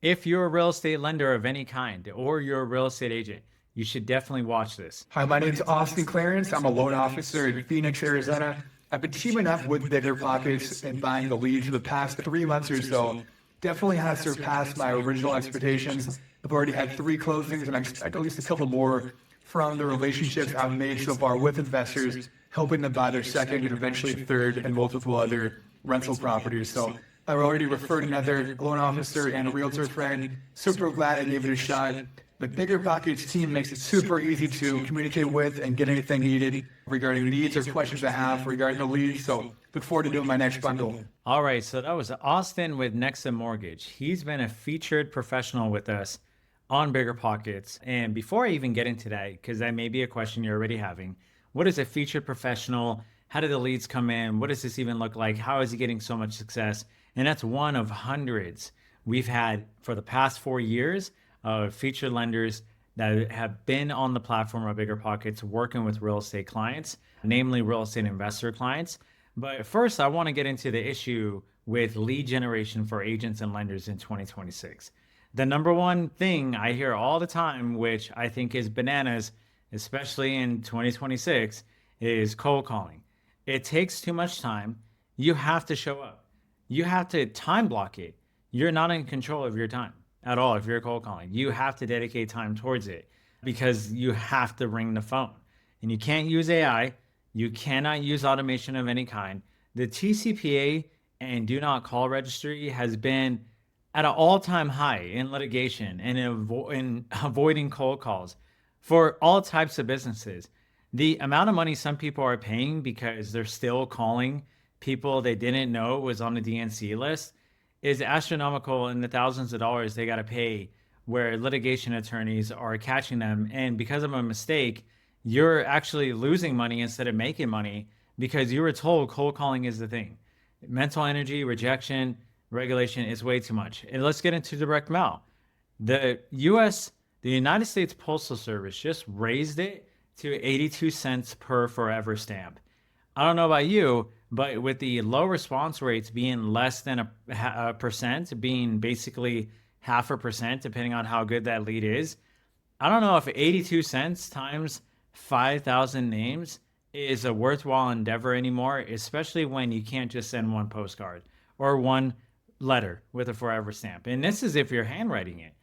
If you're a real estate lender of any kind or you're a real estate agent, you should definitely watch this. Hi, my name is Austin Clarence. I'm a loan officer in Phoenix, Arizona. I've been teaming up with BiggerPockets and buying the leads for the past 3 months or so. Definitely has surpassed my original expectations. I've already had 3 closings, and I expect at least a couple more from the relationships I've made so far with investors, helping them buy their second and eventually third and multiple other rental properties. So I've already referred another loan officer and a realtor friend. Super glad I gave it a shot. The BiggerPockets team makes it super easy to communicate with and get anything needed regarding needs or questions I have regarding the leads. So look forward to doing my next bundle. All right, so that was Austin with Nexa Mortgage. He's been a featured professional with us on BiggerPockets. And before I even get into that, because that may be a question you're already having, what is a featured professional? How do the leads come in? What does this even look like? How is he getting so much success? And that's one of hundreds we've had for the past 4 years of featured lenders that have been on the platform of BiggerPockets working with real estate clients, namely real estate investor clients. But first, I want to get into the issue with lead generation for agents and lenders in 2026. The number one thing I hear all the time, which I think is bananas, especially in 2026, is cold calling. It takes too much time. You have to show up. You have to time block it. You're not in control of your time at all if you're cold calling. You have to dedicate time towards it because you have to ring the phone. And you can't use AI. You cannot use automation of any kind. The TCPA and do not call registry has been at an all-time high in litigation and in avoiding cold calls for all types of businesses. The amount of money some people are paying because they're still calling people they didn't know was on the DNC list is astronomical in the thousands of dollars they got to pay, where litigation attorneys are catching them. And because of a mistake, you're actually losing money instead of making money because you were told cold calling is the thing. Mental energy, rejection, regulation is way too much. And let's get into direct mail. The United States Postal Service just raised it to 82 cents per forever stamp. I don't know about you, but with the low response rates being less than a percent, being basically 0.5%, depending on how good that lead is, I don't know if 82 cents times 5,000 names is a worthwhile endeavor anymore, especially when you can't just send one postcard or one letter with a forever stamp. And this is if you're handwriting it.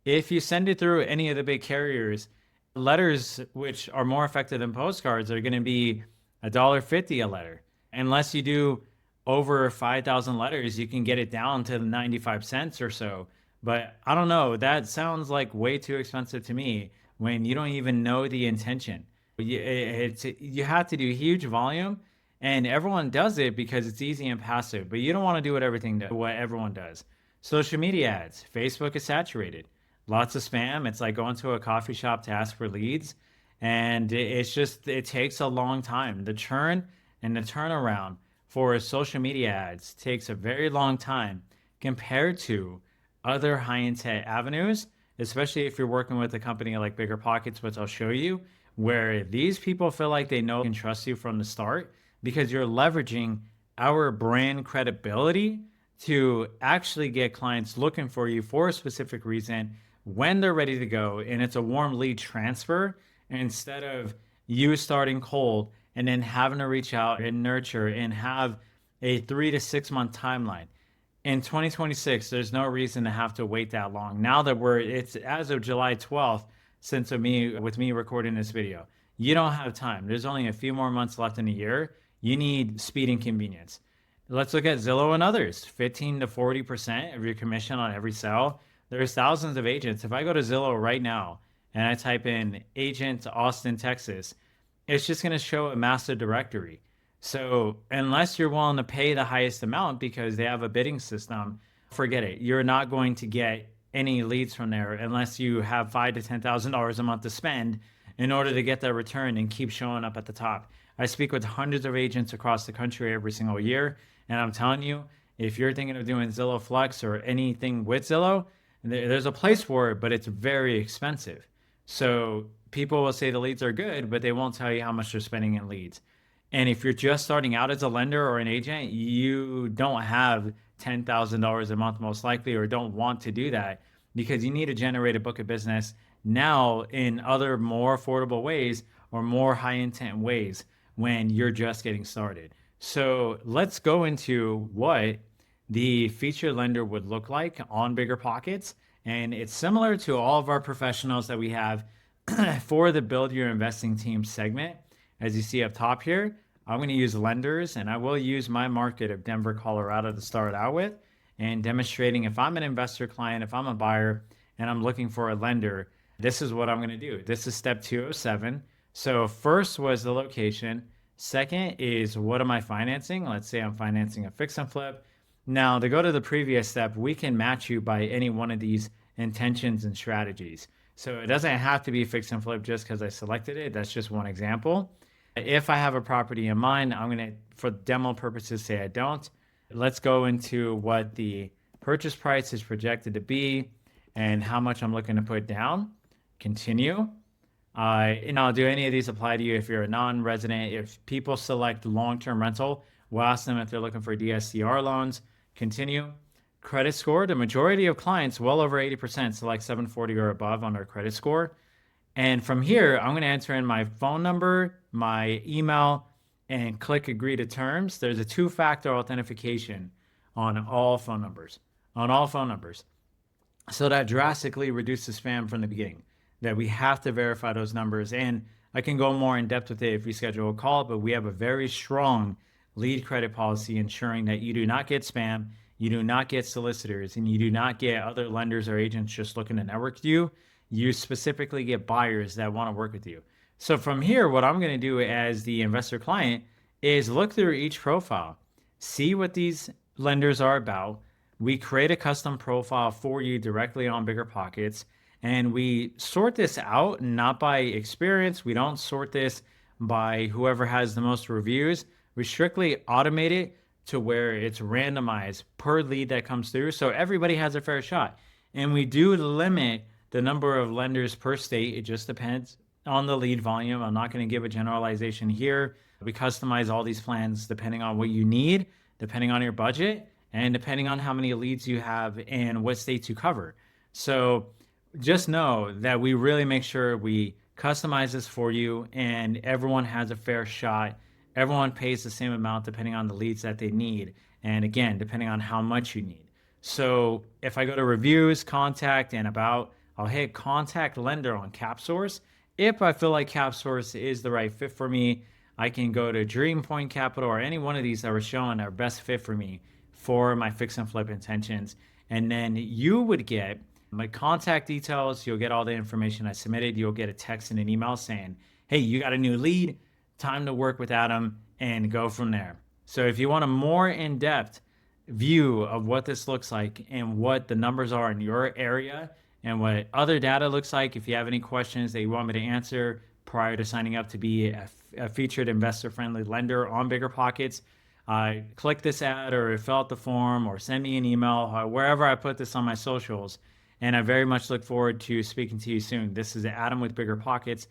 If you send it through any of the big carriers, letters, which are more effective than postcards, are going to be $1.50 a letter. Unless you do over 5,000 letters, you can get it down to 95 cents or so. But I don't know, that sounds like way too expensive to me when you don't even know the intention. You have to do huge volume, and everyone does it because it's easy and passive, but you don't want to do what everyone does. Social media ads, Facebook is saturated. Lots of spam. It's like going to a coffee shop to ask for leads. And it takes a long time. The churn and the turnaround for social media ads takes a very long time compared to other high intent avenues, especially if you're working with a company like BiggerPockets, which I'll show you, where these people feel like they know and trust you from the start because you're leveraging our brand credibility to actually get clients looking for you for a specific reason when they're ready to go. And it's a warm lead transfer instead of you starting cold and then having to reach out and nurture and have a 3 to 6 month timeline. In 2026, there's no reason to have to wait that long. Now that it's as of July 12th, since with me recording this video, you don't have time. There's only a few more months left in the year. You need speed and convenience. Let's look at Zillow and others. 15 to 40% of your commission on every sale. There's thousands of agents. If I go to Zillow right now and I type in agent Austin, Texas, it's just going to show a massive directory. So unless you're willing to pay the highest amount because they have a bidding system, forget it. You're not going to get any leads from there unless you have $5,000 to $10,000 a month to spend in order to get that return and keep showing up at the top. I speak with hundreds of agents across the country every single year, and I'm telling you, if you're thinking of doing Zillow Flex or anything with Zillow, there's a place for it, but it's very expensive. So people will say the leads are good, but they won't tell you how much they're spending in leads. And if you're just starting out as a lender or an agent, you don't have $10,000 a month most likely, or don't want to do that. because you need to generate a book of business now in other more affordable ways or more high intent ways when you're just getting started. So let's go into what the featured lender would look like on BiggerPockets. And it's similar to all of our professionals that we have for the Build Your Investing Team segment. As you see up top here, I'm going to use lenders, and I will use my market of Denver, Colorado to start out with, and demonstrating if I'm an investor client, if I'm a buyer, and I'm looking for a lender, this is what I'm going to do. This is step 207. So first was the location. Second is what am I financing? Let's say I'm financing a fix and flip. Now, to go to the previous step, we can match you by any one of these intentions and strategies. So it doesn't have to be fix and flip just because I selected it. That's just one example. If I have a property in mind, I'm going to, for demo purposes, say I don't. Let's go into what the purchase price is projected to be and how much I'm looking to put down. Continue. And I'll do any of these apply to you if you're a non-resident. If people select long-term rental, we'll ask them if they're looking for DSCR loans. Continue. Credit score. The majority of clients, well over 80%, select 740 or above on their credit score. And from here, I'm going to enter in my phone number, my email, and click agree to terms. There's a two-factor authentication on all phone numbers, So that drastically reduces spam from the beginning, that we have to verify those numbers. And I can go more in depth with it if we schedule a call, but we have a very strong lead credit policy ensuring that you do not get spam, you do not get solicitors, and you do not get other lenders or agents just looking to network with you. You specifically get buyers that want to work with you. So from here, what I'm going to do as the investor client is look through each profile, see what these lenders are about. We create a custom profile for you directly on BiggerPockets, and we sort this out not by experience. We don't sort this by whoever has the most reviews. We strictly automate it to where it's randomized per lead that comes through, so everybody has a fair shot. And we do limit the number of lenders per state. It just depends on the lead volume. I'm not going to give a generalization here. We customize all these plans depending on what you need, depending on your budget, and depending on how many leads you have and what states you cover. So just know that we really make sure we customize this for you, and everyone has a fair shot. Everyone pays the same amount depending on the leads that they need. And again, depending on how much you need. So if I go to reviews, contact, and about, I'll hit contact lender on CapSource. If I feel like CapSource is the right fit for me, I can go to DreamPoint Capital or any one of these that were showing are best fit for me for my fix and flip intentions. And then you would get my contact details. You'll get all the information I submitted. You'll get a text and an email saying, hey, you got a new lead, time to work with Adam, and go from there. So if you want a more in-depth view of what this looks like and what the numbers are in your area and what other data looks like, if you have any questions that you want me to answer prior to signing up to be a featured investor-friendly lender on BiggerPockets, click this ad or fill out the form or send me an email, wherever I put this on my socials. And I very much look forward to speaking to you soon. This is Adam with BiggerPockets.